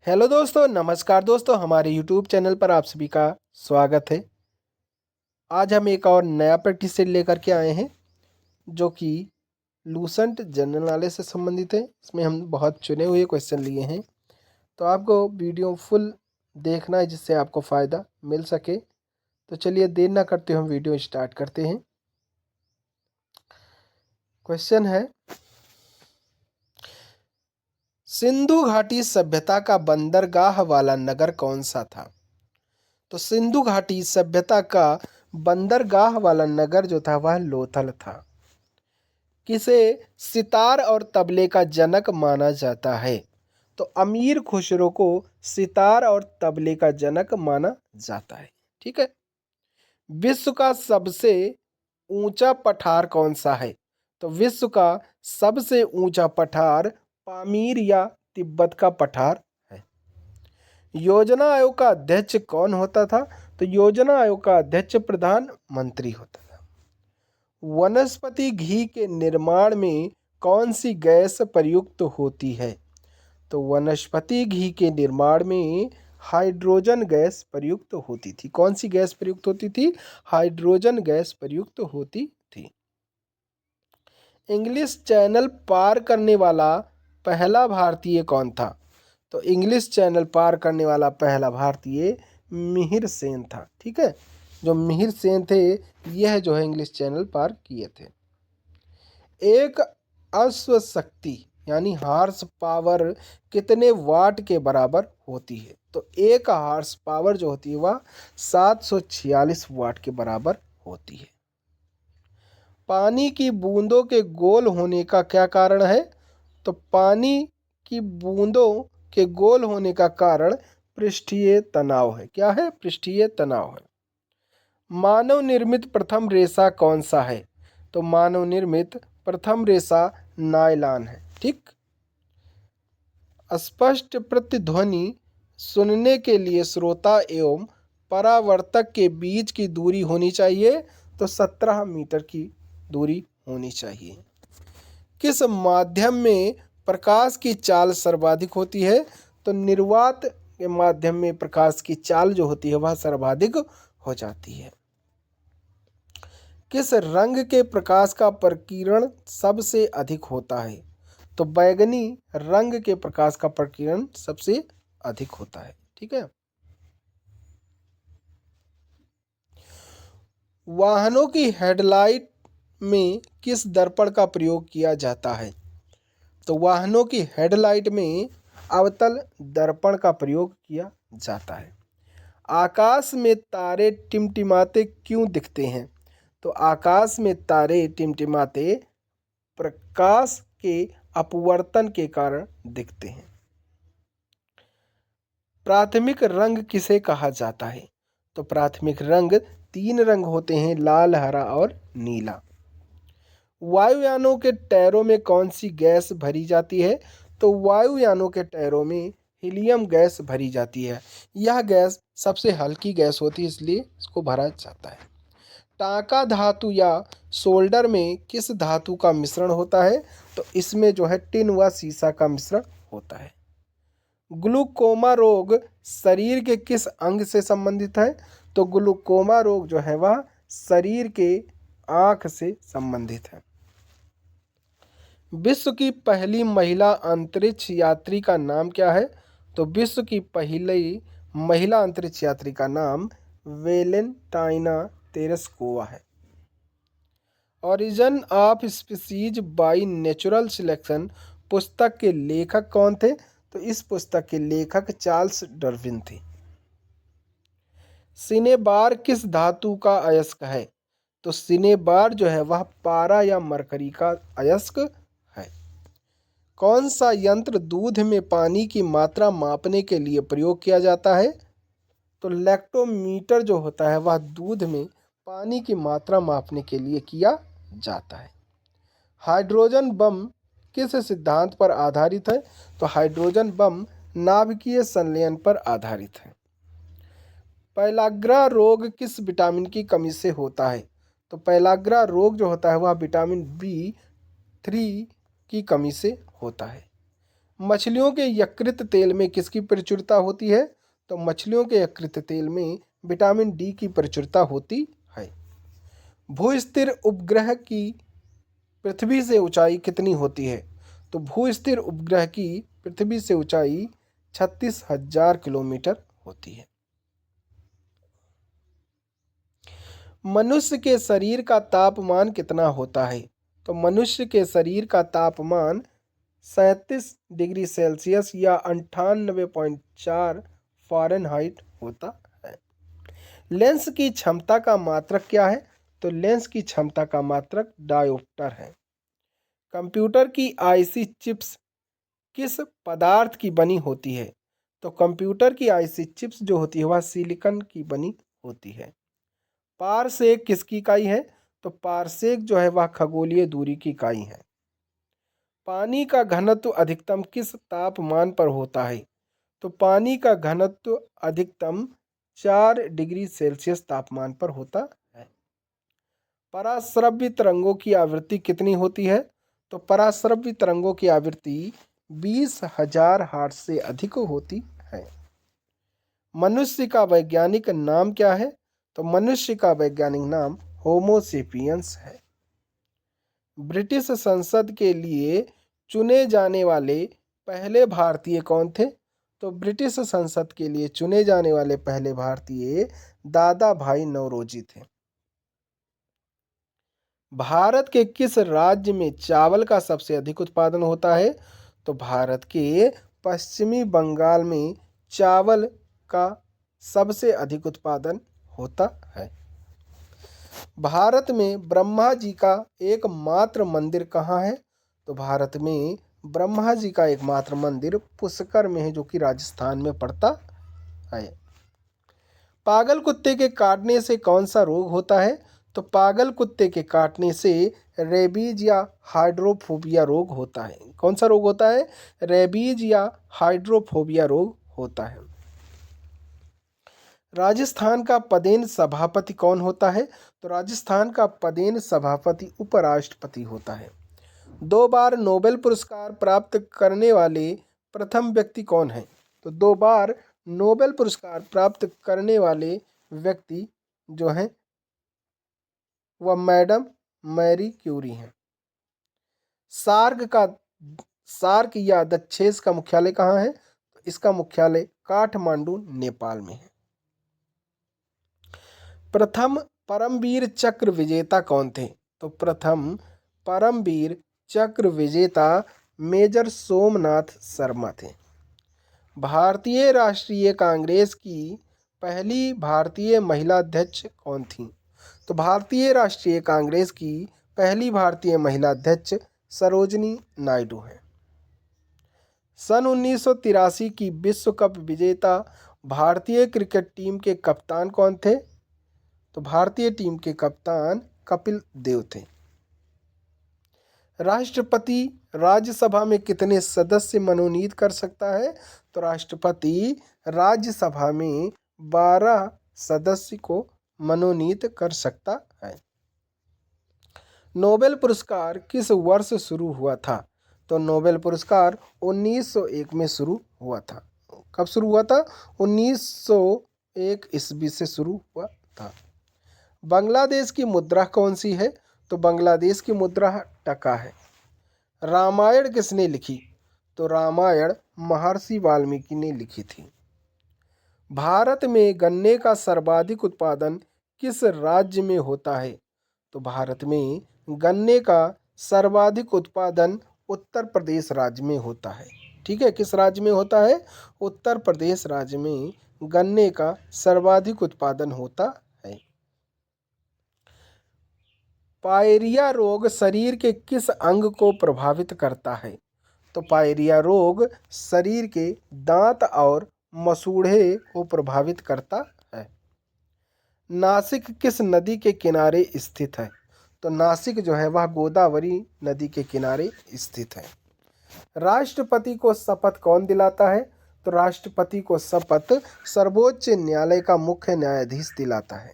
Hello दोस्तों, नमस्कार दोस्तों, हमारे यूट्यूब चैनल पर आप सभी का स्वागत है। आज हम एक और नया प्रैक्टिस सेट लेकर के आए हैं जो कि लूसेंट जनरल नॉलेज से संबंधित है। इसमें हम बहुत चुने हुए क्वेश्चन लिए हैं, तो आपको वीडियो फुल देखना है जिससे आपको फ़ायदा मिल सके। तो चलिए देर ना करते हम वीडियो स्टार्ट करते हैं। क्वेश्चन है, सिंधु घाटी सभ्यता का बंदरगाह वाला नगर कौन सा था? तो सिंधु घाटी सभ्यता का बंदरगाह वाला नगर जो था वह लोथल था। किसे सितार और तबले का जनक माना जाता है? तो अमीर खुसरो को सितार और तबले का जनक माना जाता है। ठीक है। विश्व का सबसे ऊंचा पठार कौन सा है? तो विश्व का सबसे ऊंचा पठार पामीर या तिब्बत का पठार है। योजना आयोग का अध्यक्ष कौन होता था? तो योजना आयोग का अध्यक्ष प्रधानमंत्री होता था। वनस्पति घी के निर्माण में कौन सी गैस प्रयुक्त होती है? तो वनस्पति घी के निर्माण में हाइड्रोजन गैस प्रयुक्त होती थी। कौन सी गैस प्रयुक्त होती थी? हाइड्रोजन गैस प्रयुक्त होती थी। इंग्लिश चैनल पार करने वाला पहला भारतीय कौन था? तो इंग्लिश चैनल पार करने वाला पहला भारतीय मिहिर सेन था। ठीक है, जो मिहिर सेन थे यह जो है इंग्लिश चैनल पार किए थे। एक अश्व शक्ति यानी हार्स पावर कितने वाट के बराबर होती है? तो एक हार्स पावर जो होती है वह 746 वाट के बराबर होती है। पानी की बूंदों के गोल होने का क्या कारण है? तो पानी की बूंदों के गोल होने का कारण पृष्ठीय तनाव है। क्या है? पृष्ठीय तनाव है। मानव निर्मित प्रथम रेशा कौन सा है? तो मानव निर्मित प्रथम रेशा नायलॉन है। ठीक। स्पष्ट प्रतिध्वनि सुनने के लिए श्रोता एवं परावर्तक के बीच की दूरी होनी चाहिए। तो 17 मीटर की दूरी होनी चाहिए। किस माध्यम में प्रकाश की चाल सर्वाधिक होती है? तो निर्वात के माध्यम में प्रकाश की चाल जो होती है वह सर्वाधिक हो जाती है। किस रंग के प्रकाश का प्रकीर्णन सबसे अधिक होता है? तो बैगनी रंग के प्रकाश का प्रकीर्णन सबसे अधिक होता है। ठीक है। वाहनों की हेडलाइट में किस दर्पण का प्रयोग किया जाता है? तो वाहनों की हेडलाइट में अवतल दर्पण का प्रयोग किया जाता है। आकाश में तारे टिमटिमाते क्यों दिखते हैं? तो आकाश में तारे टिमटिमाते प्रकाश के अपवर्तन के कारण दिखते हैं। प्राथमिक रंग किसे कहा जाता है? तो प्राथमिक रंग 3 रंग होते हैं, लाल, हरा और नीला। वायुयानों के टायरों में कौन सी गैस भरी जाती है? तो वायुयानों के टायरों में हीलियम गैस भरी जाती है। यह गैस सबसे हल्की गैस होती है, इसलिए इसको भरा जाता है। टांका धातु या सोल्डर में किस धातु का मिश्रण होता है? तो इसमें जो है टिन व सीसा का मिश्रण होता है। ग्लूकोमा रोग शरीर के किस अंग से संबंधित है? तो ग्लूकोमा रोग जो है वह शरीर के आँख से संबंधित है। विश्व की पहली महिला अंतरिक्ष यात्री का नाम क्या है? तो विश्व की पहली महिला अंतरिक्ष यात्री का नाम वेलेंटाइना तेरेस्कोवा है। Origin of species by natural selection पुस्तक के लेखक कौन थे? तो इस पुस्तक के लेखक चार्ल्स डार्विन थे। सिनेबार किस धातु का अयस्क है? तो सिनेबार जो है वह पारा या मरकरी का अयस्क है। कौन सा यंत्र दूध में पानी की मात्रा मापने के लिए प्रयोग किया जाता है? तो लैक्टोमीटर जो होता है वह दूध में पानी की मात्रा मापने के लिए किया जाता है। हाइड्रोजन बम किस सिद्धांत पर आधारित है? तो हाइड्रोजन बम नाभिकीय संलयन पर आधारित है। पैलाग्रा रोग किस विटामिन की कमी से होता है? तो पैलाग्रा रोग जो होता है वह विटामिन B3 की कमी से होता है। मछलियों के यकृत तेल में किसकी प्रचुरता होती है? तो मछलियों के यकृत तेल में विटामिन डी की प्रचुरता होती है। भूस्थिर उपग्रह की पृथ्वी से ऊंचाई कितनी होती है? तो भूस्थिर उपग्रह की पृथ्वी से ऊंचाई 36,000 किलोमीटर होती है। मनुष्य के शरीर का तापमान कितना होता है? तो मनुष्य के शरीर का तापमान 37 डिग्री सेल्सियस या 98.4 फ़ारेनहाइट होता है। लेंस की क्षमता का मात्रक क्या है? तो लेंस की क्षमता का मात्रक डायोप्टर है। कंप्यूटर की आईसी चिप्स किस पदार्थ की बनी होती है? तो कंप्यूटर की आईसी चिप्स जो होती है वह सिलिकॉन की बनी होती है। पारसेक किसकी इकाई है? तो पारसेक जो है वह खगोलीय दूरी की इकाई है। पानी का घनत्व अधिकतम किस तापमान पर होता है? तो पानी का घनत्व अधिकतम 4 डिग्री सेल्सियस तापमान पर होता है। पराश्रव्य तरंगों की आवृत्ति कितनी होती है? तो पराश्रव्य तरंगों की आवृत्ति 20,000 हर्ट्ज से अधिक होती है। मनुष्य का वैज्ञानिक नाम क्या है? तो मनुष्य का वैज्ञानिक नाम होमो सेपियंस है। ब्रिटिश संसद के लिए चुने जाने वाले पहले भारतीय कौन थे? तो ब्रिटिश संसद के लिए चुने जाने वाले पहले भारतीय दादा भाई नौरोजी थे। भारत के किस राज्य में चावल का सबसे अधिक उत्पादन होता है? तो भारत के पश्चिमी बंगाल में चावल का सबसे अधिक उत्पादन होता है। भारत में ब्रह्मा जी का एकमात्र मंदिर कहाँ है? तो भारत में ब्रह्मा जी का एकमात्र मंदिर पुष्कर में है, जो कि राजस्थान में पड़ता है। पागल कुत्ते के काटने से कौन सा रोग होता है? तो पागल कुत्ते के काटने से रेबीज या हाइड्रोफोबिया रोग होता है। कौन सा रोग होता है? रेबीज या हाइड्रोफोबिया रोग होता है। राजस्थान का पदेन सभापति कौन होता है? तो राजस्थान का पदेन सभापति उपराष्ट्रपति होता है। 2 बार नोबेल पुरस्कार प्राप्त करने वाले प्रथम व्यक्ति कौन है? तो 2 बार नोबेल पुरस्कार प्राप्त करने वाले व्यक्ति जो हैं वह मैडम मैरी क्यूरी हैं। सार्क या दक्षेस का मुख्यालय कहाँ है? तो इसका मुख्यालय काठमांडू नेपाल में है। प्रथम परमवीर चक्र विजेता कौन थे? तो प्रथम परमवीर चक्र विजेता मेजर सोमनाथ शर्मा थे। भारतीय राष्ट्रीय कांग्रेस की पहली भारतीय महिला अध्यक्ष कौन थी? तो भारतीय राष्ट्रीय कांग्रेस की पहली भारतीय महिला अध्यक्ष सरोजिनी नायडू हैं। सन 1983 की विश्व कप विजेता भारतीय क्रिकेट टीम के कप्तान कौन थे? तो भारतीय टीम के कप्तान कपिल देव थे। राष्ट्रपति राज्यसभा में कितने सदस्य मनोनीत कर सकता है? तो राष्ट्रपति राज्यसभा में 12 सदस्य को मनोनीत कर सकता है। नोबेल पुरस्कार किस वर्ष शुरू हुआ था? तो नोबेल पुरस्कार 1901 में शुरू हुआ था। कब शुरू हुआ था? 1901 ईस्वी से शुरू हुआ था। बांग्लादेश की मुद्रा कौन सी है? तो बांग्लादेश की मुद्रा टका है। रामायण किसने लिखी? तो रामायण महर्षि वाल्मीकि ने लिखी थी। भारत में गन्ने का सर्वाधिक उत्पादन किस राज्य में होता है? तो भारत में गन्ने का सर्वाधिक उत्पादन उत्तर प्रदेश राज्य में होता है। ठीक है, किस राज्य में होता है? उत्तर प्रदेश राज्य में गन्ने का सर्वाधिक उत्पादन होता है। पायरिया रोग शरीर के किस अंग को प्रभावित करता है? तो पायरिया रोग शरीर के दांत और मसूड़े को प्रभावित करता है। नासिक किस नदी के किनारे स्थित है? तो नासिक जो है वह गोदावरी नदी के किनारे स्थित है। राष्ट्रपति को शपथ कौन दिलाता है? तो राष्ट्रपति को शपथ सर्वोच्च न्यायालय का मुख्य न्यायाधीश दिलाता है।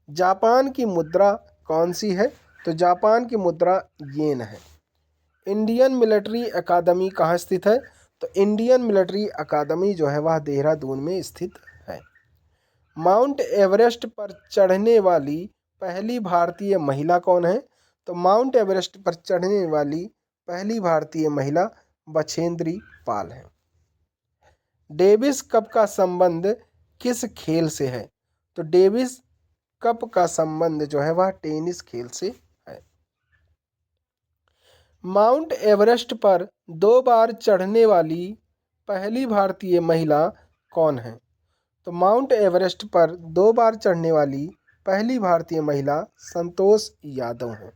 जापान की मुद्रा कौन सी है? तो जापान की मुद्रा येन है। इंडियन मिलिट्री अकादमी कहाँ स्थित है? तो इंडियन मिलिट्री अकादमी जो है वह देहरादून में स्थित है। माउंट एवरेस्ट पर चढ़ने वाली पहली भारतीय महिला कौन है? तो माउंट एवरेस्ट पर चढ़ने वाली पहली भारतीय महिला बछेंद्री पाल है। डेविस कप का संबंध किस खेल से है? तो डेविस कप का संबंध जो है वह टेनिस खेल से है। माउंट एवरेस्ट पर 2 बार चढ़ने वाली पहली भारतीय महिला कौन है? तो माउंट एवरेस्ट पर 2 बार चढ़ने वाली पहली भारतीय महिला संतोष यादव हैं।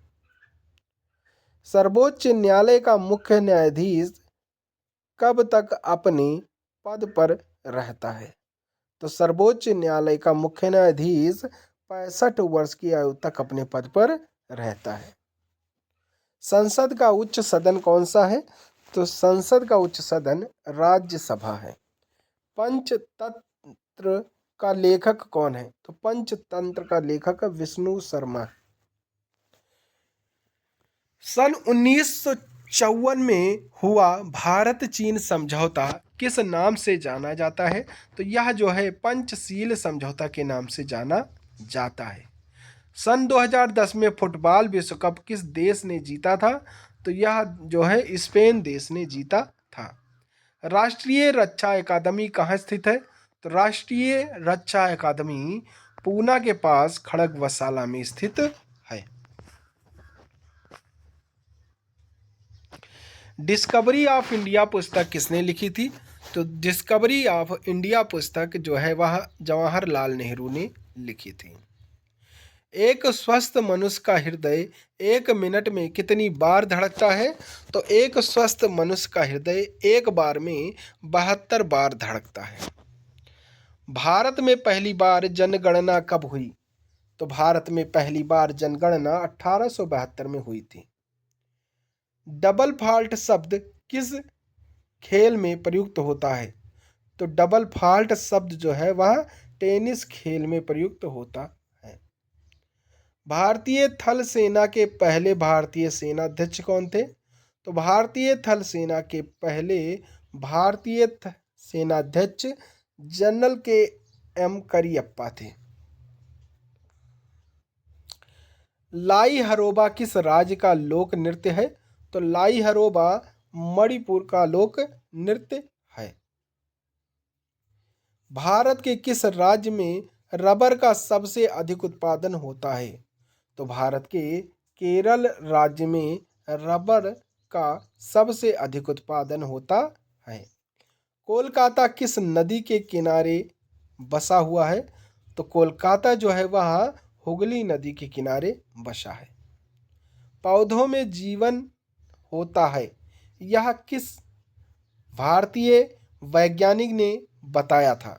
सर्वोच्च न्यायालय का मुख्य न्यायाधीश कब तक अपने पद पर रहता है? तो सर्वोच्च न्यायालय का मुख्य न्यायाधीश 65 वर्ष की आयु तक अपने पद पर रहता है। संसद का उच्च सदन कौन सा है? तो संसद का उच्च सदन राज्यसभा है। पंचतंत्र का लेखक कौन है? तो पंचतंत्र का लेखक विष्णु शर्मा। सन 1954 में हुआ भारत चीन समझौता किस नाम से जाना जाता है? तो यह जो है पंचशील समझौता के नाम से जाना जाता है। सन 2010 में फुटबॉल विश्व कप किस देश ने जीता था? तो यह जो है स्पेन देश ने जीता था। राष्ट्रीय रक्षा अकादमी कहाँ स्थित है? तो राष्ट्रीय रक्षा अकादमी पूना के पास खड़गवसाला में स्थित है। डिस्कवरी ऑफ इंडिया पुस्तक किसने लिखी थी? तो डिस्कवरी ऑफ इंडिया पुस्तक जो है वह जवाहरलाल नेहरू ने लिखी थी। एक स्वस्थ मनुष्य का हृदय 1 मिनट में कितनी बार धड़कता है? तो एक स्वस्थ मनुष्य का हृदय एक बार में 72 बार धड़कता है। भारत में पहली बार जनगणना कब हुई? तो भारत में पहली बार जनगणना 1872 में हुई थी। डबल फॉल्ट शब्द किस खेल में प्रयुक्त होता है? तो डबल फॉल्ट शब्द जो है वह टेनिस खेल में प्रयुक्त होता है। भारतीय थल सेना के पहले भारतीय सेनाध्यक्ष कौन थे? तो भारतीय थल सेना के पहले भारतीय सेनाध्यक्ष जनरल के एम करियप्पा थे। लाई हरोबा किस राज्य का लोक नृत्य है? तो लाई हरोबा मणिपुर का लोक नृत्य है। भारत के किस राज्य में रबर का सबसे अधिक उत्पादन होता है? तो भारत के केरल राज्य में रबर का सबसे अधिक उत्पादन होता है। कोलकाता किस नदी के किनारे बसा हुआ है? तो कोलकाता जो है वह हुगली नदी के किनारे बसा है। पौधों में जीवन होता है, यह किस भारतीय वैज्ञानिक ने बताया था?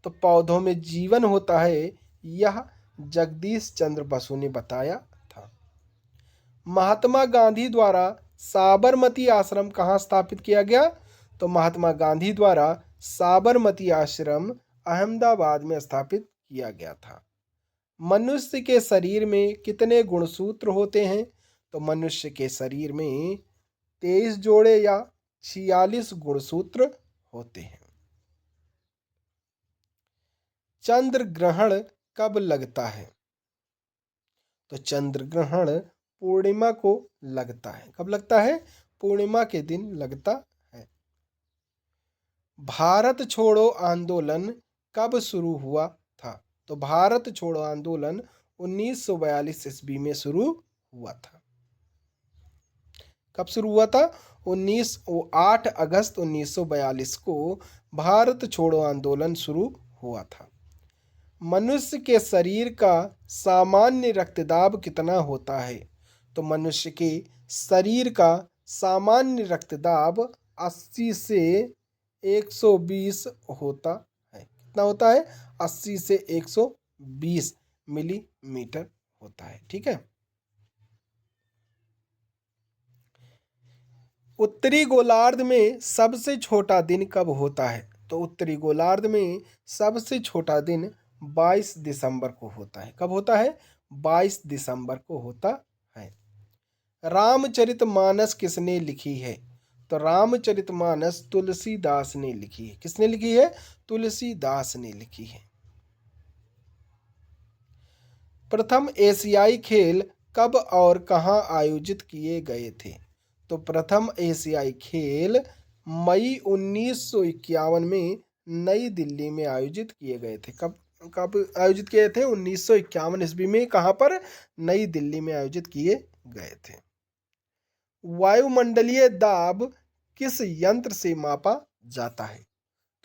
तो पौधों में जीवन होता है, यह जगदीश चंद्र बसु ने बताया था। महात्मा गांधी द्वारा साबरमती आश्रम कहाँ स्थापित किया गया? तो महात्मा गांधी द्वारा साबरमती आश्रम अहमदाबाद में स्थापित किया गया था। मनुष्य के शरीर में कितने गुणसूत्र होते हैं? तो मनुष्य के शरीर में 23 जोड़े या 46 गुणसूत्र होते हैं। चंद्र ग्रहण कब लगता है? तो चंद्र ग्रहण पूर्णिमा को लगता है। कब लगता है? पूर्णिमा के दिन लगता है। भारत छोड़ो आंदोलन कब शुरू हुआ था? तो भारत छोड़ो आंदोलन 1942 ईस्वी में शुरू हुआ था। कब शुरू हुआ था? 8 अगस्त 1942 को भारत छोड़ो आंदोलन शुरू हुआ था। मनुष्य के शरीर का सामान्य रक्तदाब कितना होता है? तो मनुष्य के शरीर का सामान्य रक्तदाब 80 से 120 होता है। कितना होता है? 80 से 120 मिलीमीटर होता है। ठीक है। उत्तरी गोलार्ध में सबसे छोटा दिन कब होता है? तो उत्तरी गोलार्ध में सबसे छोटा दिन 22 दिसंबर को होता है। कब होता है? 22 दिसंबर को होता है। रामचरितमानस किसने लिखी है? तो रामचरितमानस तुलसीदास ने लिखी है। किसने लिखी है? तुलसीदास ने लिखी है। प्रथम एशियाई खेल कब और कहाँ आयोजित किए गए थे? तो प्रथम एशियाई खेल मई 1951 में नई दिल्ली में आयोजित किए गए थे। कब कब आयोजित किए थे? 1951 ईस्वी में। कहाँ पर? नई दिल्ली में आयोजित किए गए थे। वायुमंडलीय दाब किस यंत्र से मापा जाता है?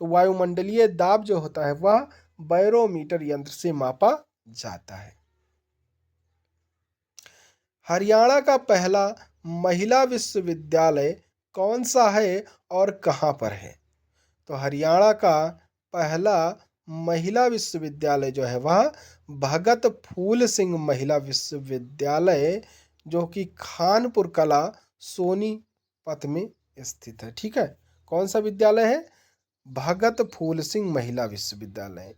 तो वायुमंडलीय दाब जो होता है वह बैरोमीटर यंत्र से मापा जाता है। हरियाणा का पहला महिला विश्वविद्यालय कौन सा है और कहाँ पर है? तो हरियाणा का पहला महिला विश्वविद्यालय जो है वह भगत फूल सिंह महिला विश्वविद्यालय, जो कि खानपुर कला सोनीपत में स्थित है। ठीक है, कौन सा विद्यालय है? भगत फूल सिंह महिला विश्वविद्यालय।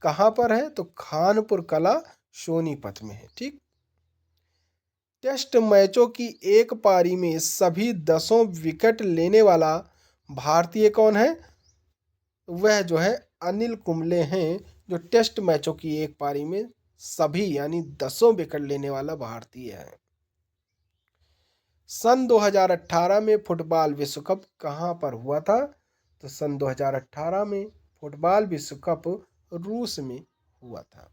कहाँ पर है? तो खानपुर कला सोनीपत में है। ठीक। टेस्ट मैचों की एक पारी में सभी 10 विकेट लेने वाला भारतीय कौन है? वह जो है अनिल कुंबले हैं, जो टेस्ट मैचों की एक पारी में सभी यानी 10 विकेट लेने वाला भारतीय है। सन 2018 में फुटबॉल विश्व कप कहाँ पर हुआ था? तो सन 2018 में फुटबॉल विश्व कप रूस में हुआ था।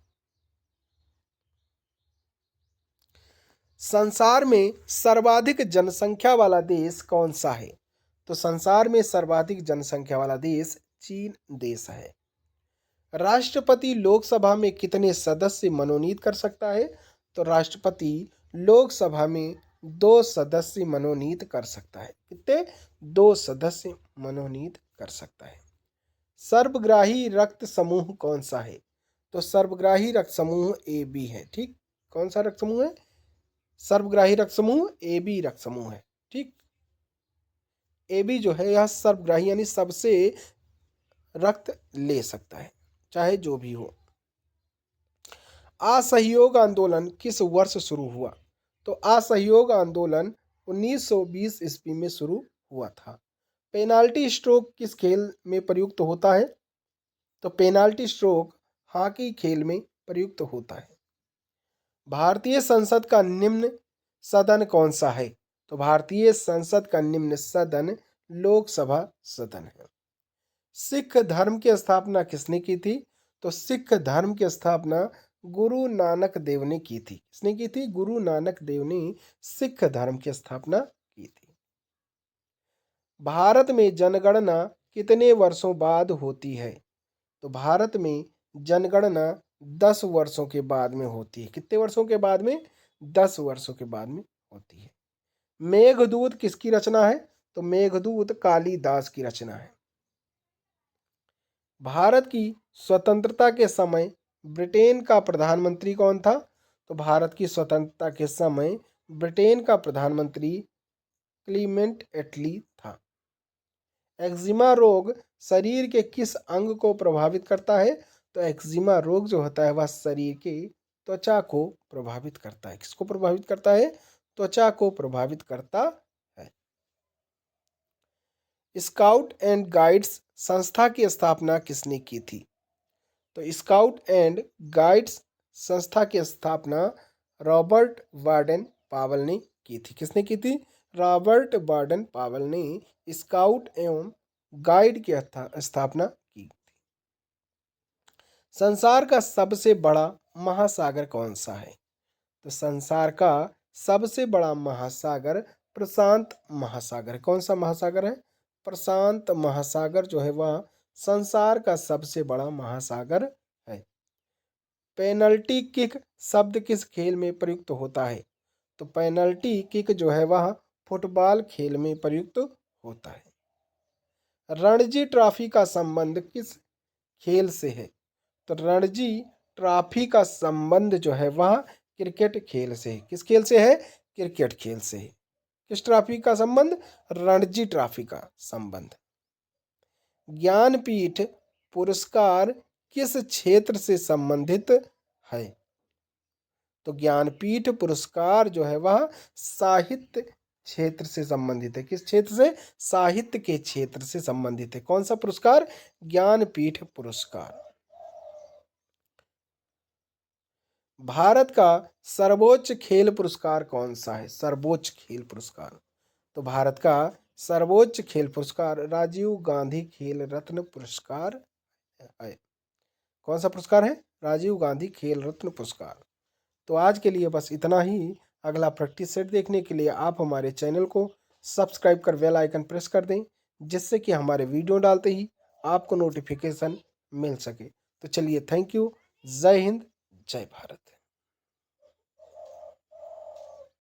संसार में सर्वाधिक जनसंख्या वाला देश कौन सा है? तो संसार में सर्वाधिक जनसंख्या वाला देश चीन देश है। राष्ट्रपति लोकसभा में कितने सदस्य मनोनीत कर सकता है? तो राष्ट्रपति लोकसभा में 2 सदस्य मनोनीत कर सकता है। कितने? 2 सदस्य मनोनीत कर सकता है। सर्वग्राही रक्त समूह कौन सा है? तो सर्वग्राही रक्त समूह ए बी है। ठीक, कौन सा रक्त समूह है? सर्वग्राही रक्त समूह ए बी रक्त समूह है। ठीक, ए बी जो है यह सर्वग्राही यानी सबसे रक्त ले सकता है, चाहे जो भी हो। असहयोग आंदोलन किस वर्ष शुरू हुआ? तो असहयोग आंदोलन 1920 ईस्वी में शुरू हुआ था। पेनाल्टी स्ट्रोक किस खेल में प्रयुक्त होता है? तो पेनाल्टी स्ट्रोक हॉकी खेल में प्रयुक्त होता है। भारतीय संसद का निम्न सदन कौन सा है? तो भारतीय संसद का निम्न सदन लोकसभा सदन है। सिख धर्म की स्थापना किसने की थी? तो सिख धर्म की स्थापना गुरु नानक देव ने की थी। किसने की थी? गुरु नानक देव ने सिख धर्म की स्थापना की थी। भारत में जनगणना कितने वर्षों बाद होती है? तो भारत में जनगणना 10 वर्षों के बाद में होती है। कितने वर्षों के बाद में? 10 वर्षों के बाद में होती है। मेघदूत किसकी रचना है? तो मेघदूत कालिदास की रचना है। भारत की स्वतंत्रता के समय ब्रिटेन का प्रधानमंत्री कौन था? तो भारत की स्वतंत्रता के समय ब्रिटेन का प्रधानमंत्री क्लीमेंट एटली था। एक्जिमा रोग शरीर के किस अंग को प्रभावित करता है? तो एक्जिमा रोग जो होता है वह शरीर के त्वचा को प्रभावित करता है। किसको प्रभावित करता है? त्वचा को प्रभावित करता है। स्काउट एंड गाइड्स संस्था की स्थापना किसने की थी? तो स्काउट एंड गाइड्स संस्था की स्थापना रॉबर्ट बार्डन पावल ने की थी। किसने की थी? रॉबर्ट बार्डन पावल ने स्काउट एवं गाइड की स्थापना की। संसार का सबसे बड़ा महासागर कौन सा है? तो संसार का सबसे बड़ा महासागर प्रशांत महासागर। कौन सा महासागर है? प्रशांत महासागर जो है वह संसार का सबसे बड़ा महासागर है। पेनल्टी किक शब्द किस खेल में प्रयुक्त होता है? तो पेनल्टी किक जो है वह फुटबॉल खेल में प्रयुक्त होता है। रणजी ट्रॉफी का संबंध किस खेल से है? तो रणजी ट्रॉफी का संबंध जो है वह क्रिकेट खेल से है। किस खेल से है? क्रिकेट खेल से है। किस ट्रॉफी का संबंध? रणजी ट्रॉफी का संबंध। ज्ञानपीठ पुरस्कार किस क्षेत्र से संबंधित है? तो ज्ञानपीठ पुरस्कार जो है वह साहित्य क्षेत्र से संबंधित है। किस क्षेत्र से? साहित्य के क्षेत्र से संबंधित है। कौन सा पुरस्कार? ज्ञानपीठ पुरस्कार। भारत का सर्वोच्च खेल पुरस्कार कौन सा है? सर्वोच्च खेल पुरस्कार, तो भारत का सर्वोच्च खेल पुरस्कार राजीव गांधी खेल रत्न पुरस्कार है। कौन सा पुरस्कार है? राजीव गांधी खेल रत्न पुरस्कार। तो आज के लिए बस इतना ही। अगला प्रैक्टिस सेट देखने के लिए आप हमारे चैनल को सब्सक्राइब कर बेल आइकन प्रेस कर दें, जिससे कि हमारे वीडियो डालते ही आपको नोटिफिकेशन मिल सके। तो चलिए, थैंक यू। जय हिंद, जय भारत।